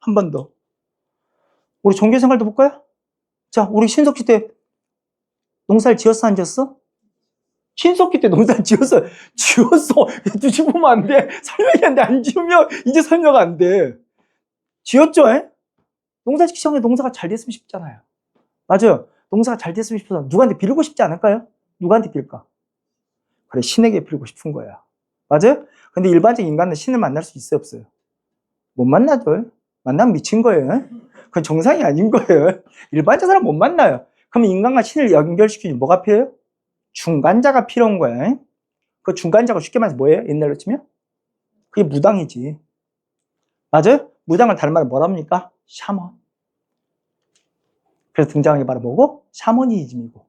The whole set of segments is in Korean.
한 번 더. 우리 종교생활도 볼까요? 자, 우리 신석기 때 농사를 지었어, 안 지었어? 신석기 때 농사를 지었어. 지었어. 뒤집으면 안 돼. 설명이 안 돼. 안 지으면 이제 설명 안 돼. 지었죠? 에? 농사 짓기 전에 농사가 잘 됐으면 싶잖아요. 맞아요. 농사가 잘 됐으면 싶어서 누구한테 빌고 싶지 않을까요? 누구한테 빌까? 그래, 신에게 빌고 싶은 거야. 맞아요? 근데 일반적인 인간은 신을 만날 수 있어요, 없어요? 못 만나죠. 만나면 미친 거예요. 그건 정상이 아닌 거예요. 일반적 사람 못 만나요. 그럼 인간과 신을 연결시키니 뭐가 필요해요? 중간자가 필요한 거야. 그 중간자가 쉽게 말해서 뭐예요? 옛날로 치면? 그게 무당이지. 맞아요? 무당을 다른 말로 뭐라 합니까? 샤먼. 그래서 등장한 게 바로 뭐고? 샤머니즘이고.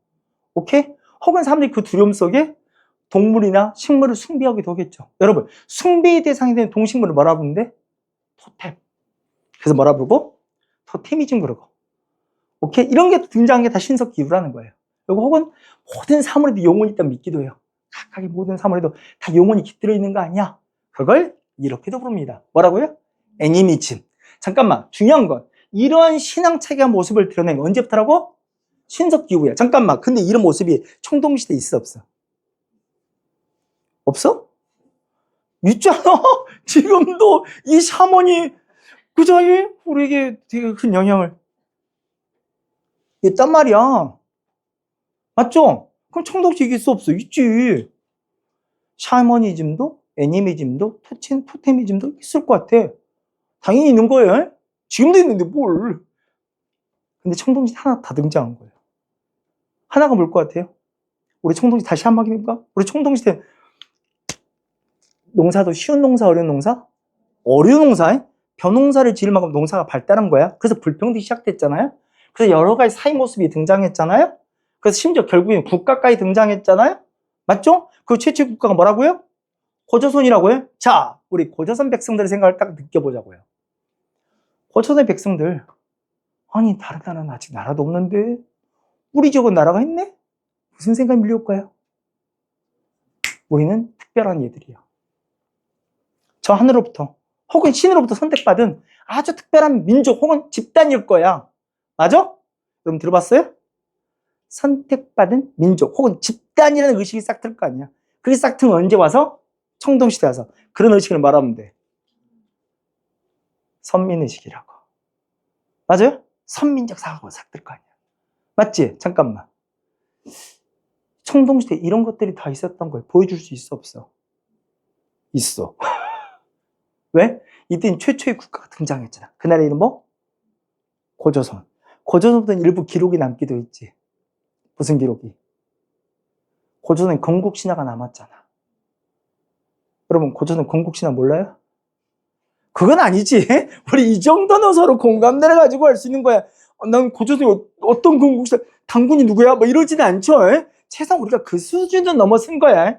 오케이? 혹은 사람들이 그 두려움 속에 동물이나 식물을 숭배하기도 하겠죠. 여러분, 숭배의 대상이 되는 동식물을 뭐라 부르는데? 토템. 그래서 뭐라 부르고? 토테미즘 그러고. 오케이? 이런 게 등장한 게 다 신석 기구라는 거예요. 그리고 혹은 모든 사물에도 영혼이 있다고 믿기도 해요. 각각의 모든 사물에도 다 영혼이 깃들어 있는 거 아니야? 그걸 이렇게도 부릅니다. 뭐라고요? 애니미즘. 잠깐만, 중요한 건 이러한 신앙 체계의 모습을 드러낸 건 언제부터라고? 신석 기구야. 잠깐만, 근데 이런 모습이 청동시대에 있어, 없어? 없어? 있잖아. 지금도 이 샤먼이 그자에 우리에게 되게 큰 영향을 있단 말이야. 맞죠? 그럼 청동시대 있어, 없어? 있지. 샤머니즘도 애니미즘도 토테미즘도 있을 것 같아. 당연히 있는 거예요. 지금도 있는데 뭘. 근데 청동시대 하나 다 등장한 거예요. 하나가 뭘 것 같아요? 우리 청동시대 다시 한번 확인해볼까? 우리 청동시대 농사도 쉬운 농사, 어려운 농사? 어려운 농사? 벼농사를 지을 만큼 농사가 발달한 거야. 그래서 불평등이 시작됐잖아요. 그래서 여러 가지 사회 모습이 등장했잖아요. 그래서 심지어 결국엔 국가까지 등장했잖아요. 맞죠? 그 최초의 국가가 뭐라고요? 고조선이라고요? 자, 우리 고조선 백성들의 생각을 딱 느껴보자고요. 고조선의 백성들, 아니 다른 나라는 아직 나라도 없는데 우리 지역은 나라가 있네? 무슨 생각이 밀려올까요? 우리는 특별한 얘들이야. 저 하늘로부터 혹은 신으로부터 선택받은 아주 특별한 민족 혹은 집단일 거야. 맞아? 여러분 들어봤어요? 선택받은 민족 혹은 집단이라는 의식이 싹 들 거 아니야. 그게 싹 트면 언제 와서? 청동시대 와서. 그런 의식을 말하면 돼. 선민의식이라고. 맞아요? 선민적 사고가 싹 들 거 아니야. 맞지? 잠깐만. 청동시대 이런 것들이 다 있었던 걸 보여줄 수 있어, 없어? 있어. 왜? 이때는 최초의 국가가 등장했잖아. 그날의 이름 뭐? 고조선. 고조선부터 일부 기록이 남기도 있지. 무슨 기록이? 고조선 건국신화가 남았잖아. 여러분 고조선 건국신화 몰라요? 그건 아니지. 우리 이 정도는 서로 공감대를 가지고 할 수 있는 거야. 난 고조선이 어떤 건국신화, 당군이 누구야? 뭐 이러지는 않죠. 최소한 우리가 그 수준은 넘어선 거야.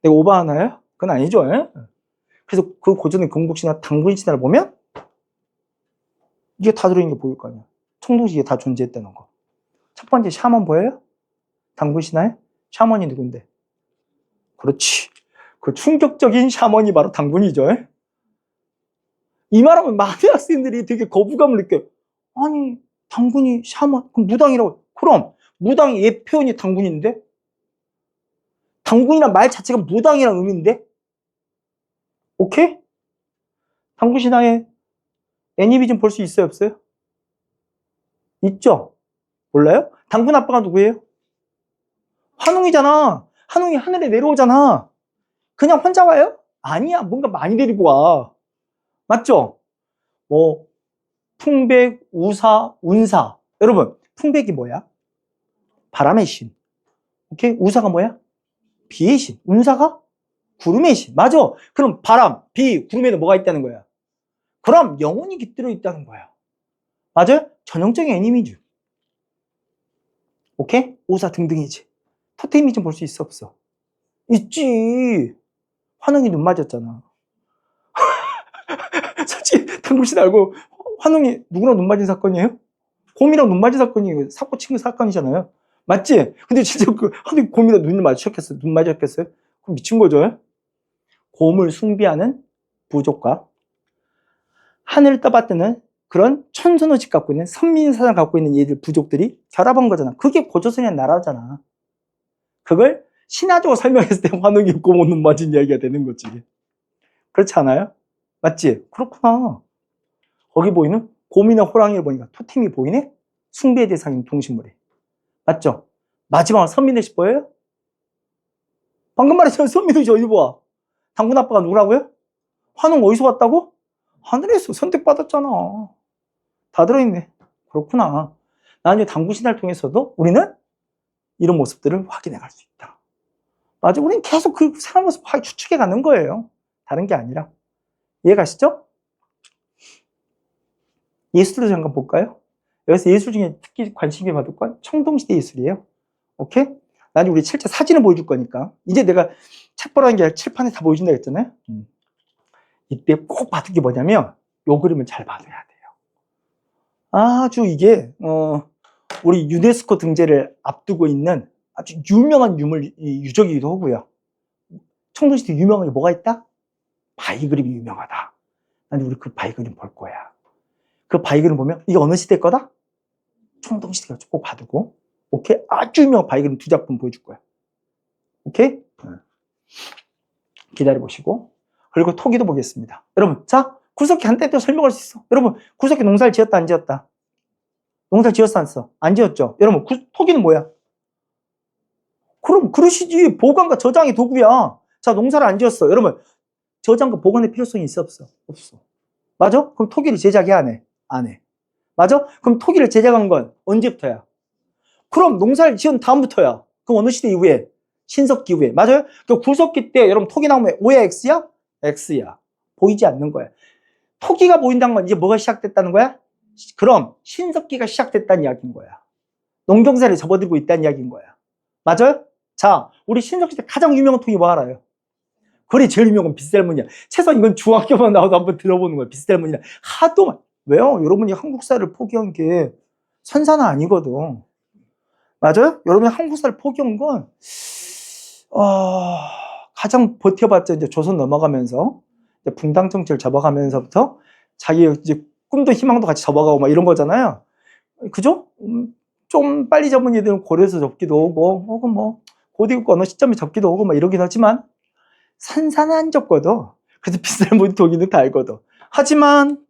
내가 오버하나요? 그건 아니죠. 그래서 그 고조선 건국신화, 당군신화를 보면 이게 다 들어있는 게 보일 거 아니야. 청동시기에 다 존재했다는 거. 첫 번째 샤먼 보여요? 당군신화에? 샤먼이 누군데? 그렇지. 그 충격적인 샤먼이 바로 당군이죠. 이 말하면 많은 학생들이 되게 거부감을 느껴요. 아니, 당군이 샤먼, 그럼 무당이라고. 그럼, 무당의 옛 표현이 당군인데? 당군이란 말 자체가 무당이란 의미인데? 오케이? 당군 신화에 애니비즘 볼 수 있어요, 없어요? 있죠? 몰라요? 당군 아빠가 누구예요? 환웅이잖아. 환웅이 하늘에 내려오잖아. 그냥 혼자 와요? 아니야. 뭔가 많이 데리고 와. 맞죠? 뭐 풍백, 우사, 운사. 여러분, 풍백이 뭐야? 바람의 신. 오케이? 우사가 뭐야? 비의 신. 운사가 구름의 신. 맞아. 그럼 바람, 비, 구름에는 뭐가 있다는 거야? 그럼 영혼이 깃들어 있다는 거야. 맞아요? 전형적인 애니미즘. 오케이? 우사 등등이지. 토테미즘 볼 수 있어, 없어? 있지. 환웅이 눈 맞았잖아. 솔직히 당구신 알고 환웅이 누구랑 눈 맞은 사건이에요? 곰이랑 눈 맞은 사건이 사고 친 사건이잖아요. 맞지? 근데 진짜 그 하도 곰이랑 눈을 마주쳤겠어요? 눈 마주쳤겠어요? 그럼 미친 거죠. 곰을 숭배하는 부족과 하늘을 떠받드는 그런 천순호식 갖고 있는 선민사상 갖고 있는 얘들 부족들이 결합한 거잖아. 그게 고조선이라는 나라잖아. 그걸 신화적으로 설명했을 때 환웅이 없고 못 맞은 이야기가 되는 거지. 그렇지 않아요? 맞지? 그렇구나. 거기 보이는 곰이나 호랑이를 보니까 토템이 보이네? 숭배의 대상인 동식물이. 맞죠? 마지막으로 선민의식 보여요? 방금 말했잖아요. 선민의식 어디 봐? 당군 아빠가 누구라고요? 환웅 어디서 왔다고? 하늘에서 선택받았잖아. 다 들어있네. 그렇구나. 나중에 당군 신화를 통해서도 우리는 이런 모습들을 확인해 갈 수 있다. 맞아. 우리는 계속 그 사람 모습 추측해 가는 거예요. 다른 게 아니라. 이해가시죠? 예술도 잠깐 볼까요? 여기서 예술 중에 특히 관심이 받을 건 청동시대 예술이에요. 오케이? 나중에 우리 실제 사진을 보여줄 거니까. 이제 내가 책 보라는 게 아니라 칠판에 다 보여준다 했잖아요. 이때 꼭 봐둘 게 뭐냐면 요 그림을 잘 봐둬야 돼요. 아주 이게 우리 유네스코 등재를 앞두고 있는 아주 유명한 유적이기도 하고요. 청동시대 유명한 게 뭐가 있다? 바위 그림이 유명하다. 나중에 우리 그 바위 그림 볼 거야. 그 바위 그림 보면 이게 어느 시대 거다? 청동시대가 꼭 봐두고. 오케이? 아주 유명한 바위 그림 2작품 보여줄 거야. 오케이? 기다려보시고. 그리고 토기도 보겠습니다. 여러분, 자, 구석기 한때 또 설명할 수 있어. 여러분, 구석기 농사를 지었다, 안 지었다? 농사를 지었어, 안 써? 안 지었죠? 여러분, 토기는 뭐야? 그럼 그러시지. 보관과 저장의 도구야. 자, 농사를 안 지었어. 여러분, 저장과 보관의 필요성이 있어, 없어? 없어. 맞아? 그럼 토기를 제작해, 안 해? 안 해. 맞아? 그럼 토기를 제작한 건 언제부터야? 그럼 농사를 지은 다음부터야. 그럼 어느 시대 이후에? 신석기 이후에. 맞아요? 그 구석기 때 여러분 토기 나오면 O야, X야? X야. 보이지 않는 거야. 토기가 보인다는 건 이제 뭐가 시작됐다는 거야? 그럼 신석기가 시작됐다는 이야기인 거야. 농경사를 접어들고 있다는 이야기인 거야. 맞아요? 자, 우리 신석기 때 가장 유명한 토기 뭐 알아요? 그래, 제일 유명한 빗살문이야. 최소한 이건 중학교만 나와도 한번 들어보는 거야. 빗살문이야. 하도 왜요? 여러분이 한국사를 포기한 게 선사는 아니거든. 맞아요? 여러분이 한국사를 포기한 건 가장 버텨봤자 이제 조선 넘어가면서 이제 붕당 정치를 접어가면서부터 자기 이제 꿈도 희망도 같이 접어가고 막 이런 거잖아요. 그죠? 좀 빨리 접은 애들은 고려에서 접기도 오고 혹은 뭐 고대국가 어느 시점에 접기도 오고 막 이러긴 하지만 산사는 안 접거든. 그래서 빗살무늬 토기는 다 알거든. 하지만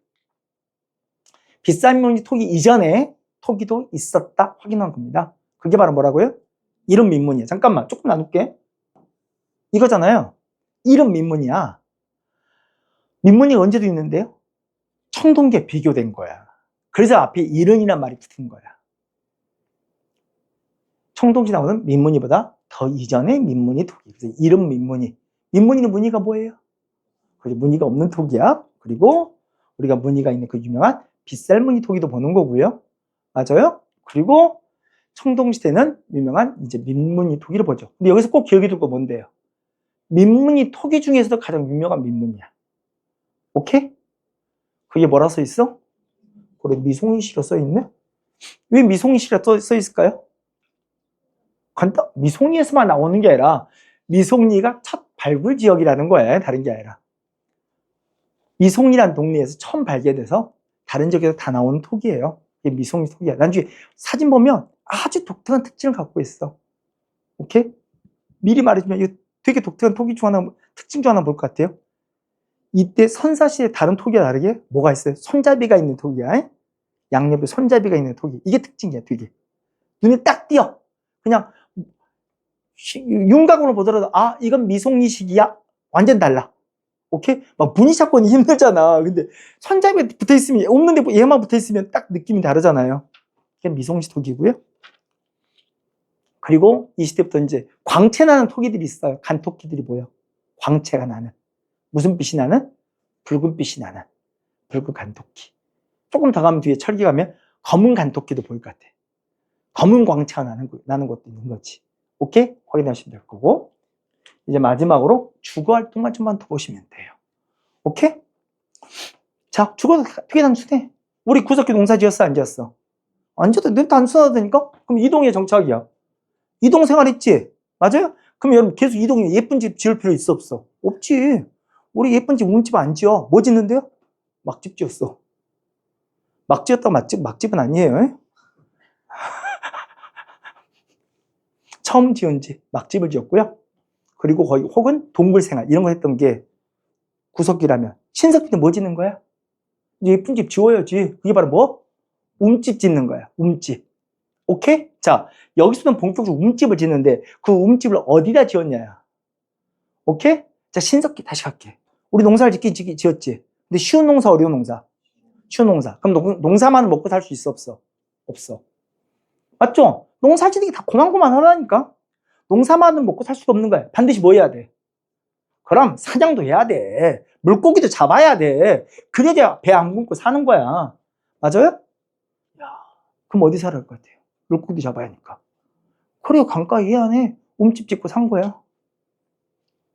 빗살무늬 토기 이전에 토기도 있었다 확인한 겁니다. 그게 바로 뭐라고요? 이름 민문이야. 잠깐만 조금 나눌게. 이거잖아요. 이름 민문이야. 민문이가 언제도 있는데요? 청동기에 비교된 거야. 그래서 앞에 이른이란 말이 붙은 거야. 청동기 나오는 민문이보다 더 이전의 민문이 토기. 그래서 이름 민문이. 민문이는 무늬가 뭐예요? 그래서 무늬가 없는 토기야. 그리고 우리가 무늬가 있는 그 유명한 빗살무늬 토기도 보는 거고요. 맞아요? 그리고 청동시대는 유명한 이제 민무늬 토기를 보죠. 근데 여기서 꼭 기억해 둘 거 뭔데요? 민무늬 토기 중에서도 가장 유명한 민무늬야. 오케이? 그게 뭐라 써 있어? 그래, 미송이시로 써 있네? 왜 미송이시로 써 있을까요? 간단, 미송이에서만 나오는 게 아니라 미송리가 첫 발굴 지역이라는 거예요. 다른 게 아니라. 미송리란 동네에서 처음 발견돼서 다른 지역에서 다 나오는 토기예요. 이게 미송리 토기야. 나중에 사진 보면 아주 독특한 특징을 갖고 있어. 오케이? 미리 말해주면 이거 되게 독특한 토기 중 하나, 특징 중 하나 볼 것 같아요. 이때 선사시대 다른 토기와 다르게 뭐가 있어요? 손잡이가 있는 토기야. 양옆에 손잡이가 있는 토기. 이게 특징이야, 되게. 눈에 딱 띄어. 그냥 윤곽으로 보더라도 아, 이건 미송리식이야. 완전 달라. 오케이? 막 무늬 찾고는 힘들잖아. 근데 손잡이가 붙어 있으면 없는데 얘만 붙어 있으면 딱 느낌이 다르잖아요. 이게 미송리 토기고요. 그리고 이 시대부터 이제 광채 나는 토기들이 있어요. 간토끼들이 보여. 광채가 나는. 무슨 빛이 나는? 붉은 빛이 나는. 붉은 간토끼. 조금 더 가면 뒤에 철기 가면 검은 간토끼도 보일 것 같아. 검은 광채가 나는 것도 있는 거지. 오케이? 확인하시면 될 거고. 이제 마지막으로 주거 활동만 좀만 더 보시면 돼요. 오케이? 자, 주거 되게 단순해. 우리 구석기 농사 지었어, 안 지었어? 안 지었다. 늘 단순하다니까? 그럼 이동의 정착이야. 이동 생활했지? 맞아요? 그럼 여러분 계속 이동이 예쁜 집 지을 필요 있어, 없어? 없지. 우리 예쁜 집, 운집 안 지어. 뭐 짓는데요? 막집 지었어. 막 지었다고 막집은 아니에요. 처음 지은 집, 막집을 지었고요. 그리고 거의 혹은 동굴생활 이런 거 했던 게 구석기라면 신석기는 뭐 짓는 거야? 예쁜 집 지어야지. 그게 바로 뭐? 움집 짓는 거야. 움집. 오케이? 자, 여기서는 본격적으로 움집을 짓는데 그 움집을 어디다 지었냐? 오케이? 자, 신석기 다시 갈게. 우리 농사를 지었지. 근데 쉬운 농사, 어려운 농사? 쉬운 농사. 그럼 농사만 먹고 살 수 있어, 없어? 없어. 맞죠? 농사 짓는 게 다 고만고만하다니까. 농사만은 먹고 살 수가 없는 거야. 반드시 뭐 해야 돼? 그럼 사냥도 해야 돼. 물고기도 잡아야 돼. 그래야 배 안 굶고 사는 거야. 맞아요? 그럼 어디 살아야 할 것 같아요? 물고기 잡아야 하니까. 그래요, 강가에 해안에 움집 짓고 산 거야.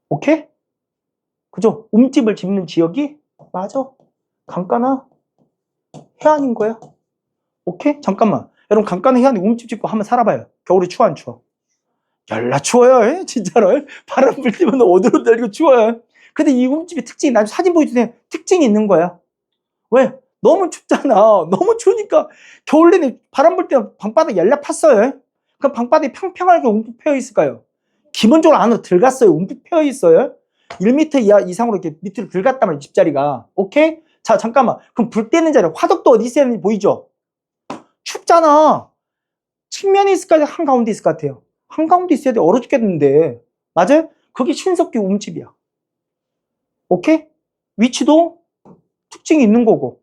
오케이? 그죠? 움집을 짓는 지역이 맞아. 강가나 해안인 거야. 오케이? 잠깐만. 여러분, 강가나 해안에 움집 짓고 한번 살아봐요. 겨울에 추워, 안 추워? 열나 추워요, 진짜로. 바람 불 때면 어디로 내리고 추워요. 근데 이 움집의 특징이, 나중에 사진 보여주세요. 특징이 있는 거야. 왜? 너무 춥잖아. 너무 추우니까 겨울 내내 바람 불 때 방바닥 열나 팠어요. 그럼 방바닥이 평평하게 움푹 패여 있을까요? 기본적으로 안으로 들어갔어요. 움푹 패여 있어요. 1m 이상으로 이렇게 밑으로 들어갔단 말이에요. 집자리가. 오케이? 자, 잠깐만. 그럼 불 때는 자리, 화덕도 어디 있어야 되는지 보이죠? 춥잖아. 측면에 있을 것 같아요? 한가운데 있을 것 같아요? 한가운데 있어야 돼. 얼어 죽겠는데. 맞아요? 그게 신석기 움집이야. 오케이? 위치도 특징이 있는 거고.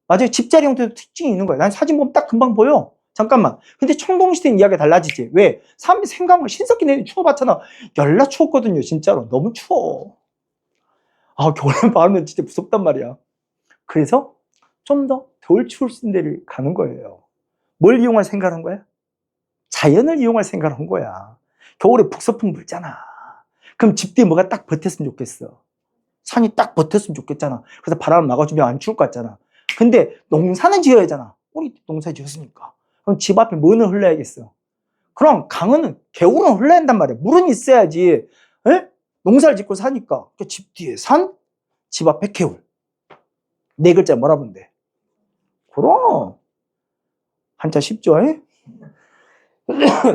맞아요. 집자리 형태도 특징이 있는 거야. 난 사진 보면 딱 금방 보여. 잠깐만. 근데 청동시대는 이야기가 달라지지. 왜? 사람이 생각을 신석기 내내 추워봤잖아. 열나 추웠거든요. 진짜로. 너무 추워. 아, 겨울에 바르면 진짜 무섭단 말이야. 그래서 좀 더 덜 추울 수 있는 데를 가는 거예요. 뭘 이용할 생각을 한 거야? 자연을 이용할 생각을 한 거야. 겨울에 북서풍 불잖아. 그럼 집 뒤에 뭐가 딱 버텼으면 좋겠어. 산이 딱 버텼으면 좋겠잖아. 그래서 바람을 막아주면 안 추울 것 같잖아. 근데 농사는 지어야 하잖아. 우리 농사 지었으니까. 그럼 집 앞에 뭐는 흘러야겠어? 그럼 강은 개울은 흘러야 한단 말이야. 물은 있어야지. 에? 농사를 짓고 사니까. 그러니까 집 뒤에 산, 집 앞에 개울. 네 글자 뭐라 보면 돼? 그럼 한자 쉽죠?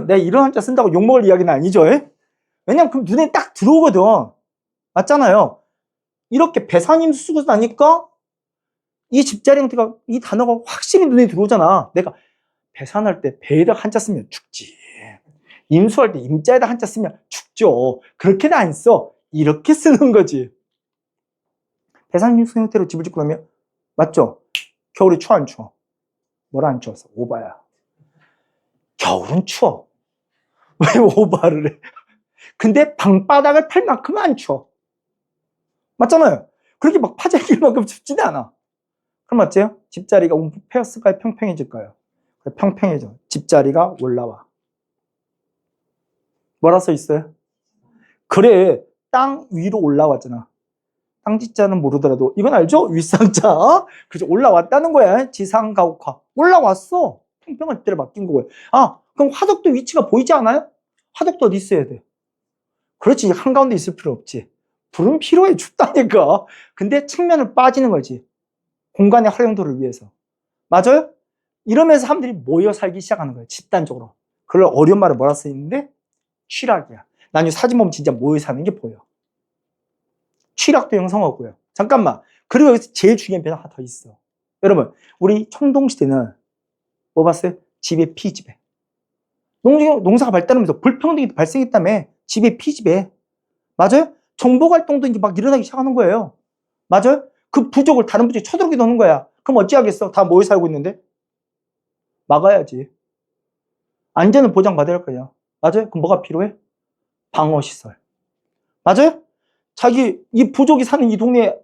내가 이런 한자 쓴다고 욕먹을 이야기는 아니죠? 왜냐면 그럼 눈에 딱 들어오거든. 맞잖아요. 이렇게 배산임수 쓰고 나니까 이 집자리 형태가, 이 단어가 확실히 눈에 들어오잖아. 내가 배산할 때 배에다 한자 쓰면 죽지. 임수할 때 임자에다 한자 쓰면 죽죠. 그렇게는 안 써. 이렇게 쓰는 거지. 배산임수 형태로 집을 짓고 나면 맞죠? 겨울에 추워, 안 추워? 뭐라 안 추웠어? 오바야. 겨울은 추워. 왜 오바를 해? 근데 방바닥을 팔 만큼은 안 추워. 맞잖아요. 그렇게 막 파재길 만큼 춥지는 않아. 그럼 맞죠? 집자리가 움푹 패였을까요? 평평해질까요? 평평해져. 집자리가 올라와. 뭐라 써 있어요? 그래, 땅 위로 올라왔잖아. 땅지자는 모르더라도 이건 알죠? 윗상자. 그래서 올라왔다는 거야. 지상가옥화. 올라왔어. 평평한 집자리 바뀐 거고요. 아, 그럼 화덕도 위치가 보이지 않아요? 화덕도 어디 있어야 돼? 그렇지, 한가운데 있을 필요 없지. 불은 필요해, 춥다니까. 근데 측면을 빠지는 거지. 공간의 활용도를 위해서. 맞아요? 이러면서 사람들이 모여 살기 시작하는 거예요. 집단적으로. 그걸 어려운 말을 뭐라 써 있는데? 취락이야. 나중에 사진 보면 진짜 모여 사는 게 보여. 취락도 형성하고요. 잠깐만. 그리고 여기서 제일 중요한 변화 하나 더 있어. 여러분, 우리 청동시대는 뭐 봤어요? 집에 피집에. 농사가 발달하면서 불평등이 발생했다며. 집에 피집에. 맞아요? 정보활동도 이제 막 일어나기 시작하는 거예요. 맞아요? 그 부족을 다른 부족이 쳐들어오게 되는 거야. 그럼 어찌하겠어? 다 모여 살고 있는데? 막아야지. 안전을 보장받아야 할 거야. 맞아요? 그럼 뭐가 필요해? 방어시설. 맞아요? 자기, 이 부족이 사는 이 동네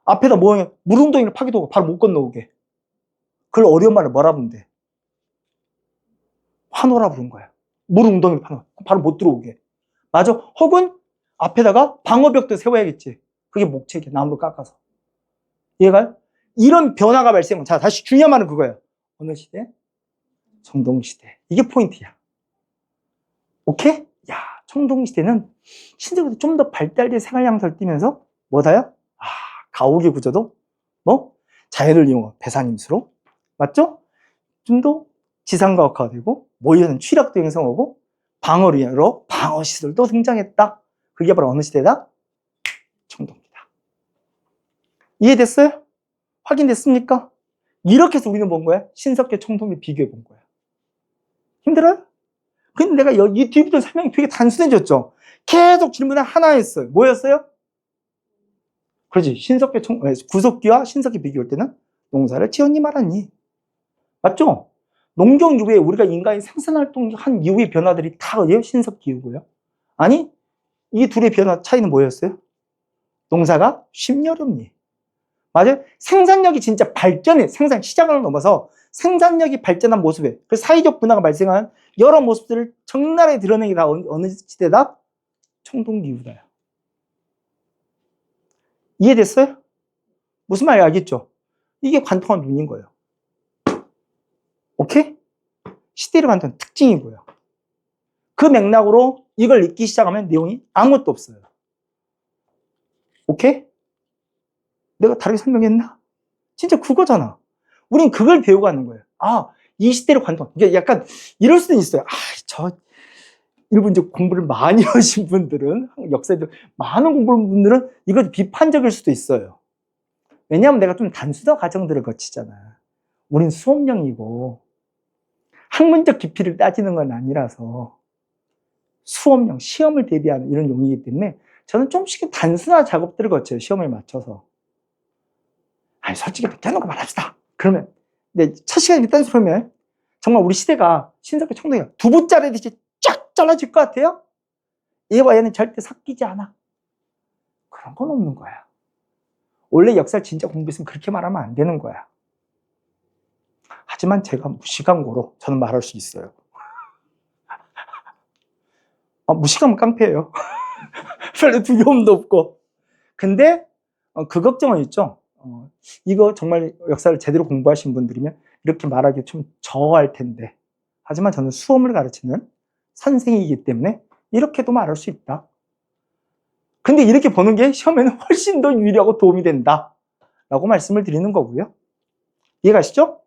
앞에다 뭐, 물웅덩이를 파기도 바로 못 건너오게. 그걸 어려운 말을 뭐라 부르면 돼? 환호라 부른 거야. 물웅덩이를 파는 바로 못 들어오게. 맞아? 혹은 앞에다가 방어벽도 세워야겠지. 그게 목책이야. 나무를 깎아서. 이해가요? 이런 변화가 발생은, 자, 다시 중요한 말은 그거예요. 어느 시대? 청동시대. 이게 포인트야. 오케이? 야, 청동시대는 신세보다 좀 더 발달된 생활 양상을 띠면서 뭐다요? 아, 가옥의 구조도 뭐? 자연을 이용한 배산임수로. 맞죠? 좀 더 지상과학화가 되고, 모의는 취락도 형성하고, 방어로 방어시설도 등장했다. 그게 바로 어느 시대다? 청동기다. 이해됐어요? 확인됐습니까? 이렇게 해서 우리는 본 거야? 신석기, 청동기 비교해 본 거야. 힘들어요? 근데 내가 이 뒤부터 설명이 되게 단순해졌죠? 계속 질문을 하나 했어요. 뭐였어요? 그렇지. 구석기와 신석기 비교할 때는 농사를 지었니 말았니? 맞죠? 농경 이후에 우리가 인간이 생산활동한 이후의 변화들이 다 어디에요? 신석기 이후고요. 아니, 이 둘의 변화 차이는 뭐였어요? 농사가 쉽여렵니? 맞아요? 생산력이 진짜 발전해. 생산 시장을 넘어서 생산력이 발전한 모습에 그 사회적 분화가 발생한 여러 모습들을 적나라하게 드러내기 다 어느 시대다? 청동기 이후다요. 이해됐어요? 무슨 말인지 알겠죠? 이게 관통한 눈인 거예요. 오케이? 시대를 관통한 특징이고요. 그 맥락으로 이걸 읽기 시작하면 내용이 아무것도 없어요. 오케이? 내가 다르게 설명했나? 진짜 그거잖아. 우린 그걸 배우고 가는 거예요. 아, 이 시대를 관통. 이게 약간 이럴 수는 있어요. 일본 이제 공부를 많이 하신 분들은, 역사에도 많은 공부를 하신 분들은 이거 비판적일 수도 있어요. 왜냐하면 내가 좀 단순화 과정들을 거치잖아. 우린 수업령이고 학문적 깊이를 따지는 건 아니라서 수업령, 시험을 대비하는 이런 용이기 때문에 저는 좀씩 단순화 작업들을 거쳐요. 시험에 맞춰서. 아니, 솔직히 대놓고 말합시다. 그러면 첫 시간에 일단 그러면 정말 우리 시대가 신석기 청동기가 두부자르듯이 쫙 잘라질 것 같아요? 얘와 얘는 절대 섞이지 않아. 그런 건 없는 거야. 원래 역사를 진짜 공부했으면 그렇게 말하면 안 되는 거야. 하지만 제가 무시강고로 저는 말할 수 있어요. 무시가면 깡패예요. 별로 두려움도 없고. 근데 그 걱정은 있죠. 이거 정말 역사를 제대로 공부하신 분들이면 이렇게 말하기 좀 저할 텐데. 하지만 저는 수험을 가르치는 선생이기 때문에 이렇게도 말할 수 있다. 근데 이렇게 보는 게 시험에는 훨씬 더 유리하고 도움이 된다. 라고 말씀을 드리는 거고요. 이해가시죠?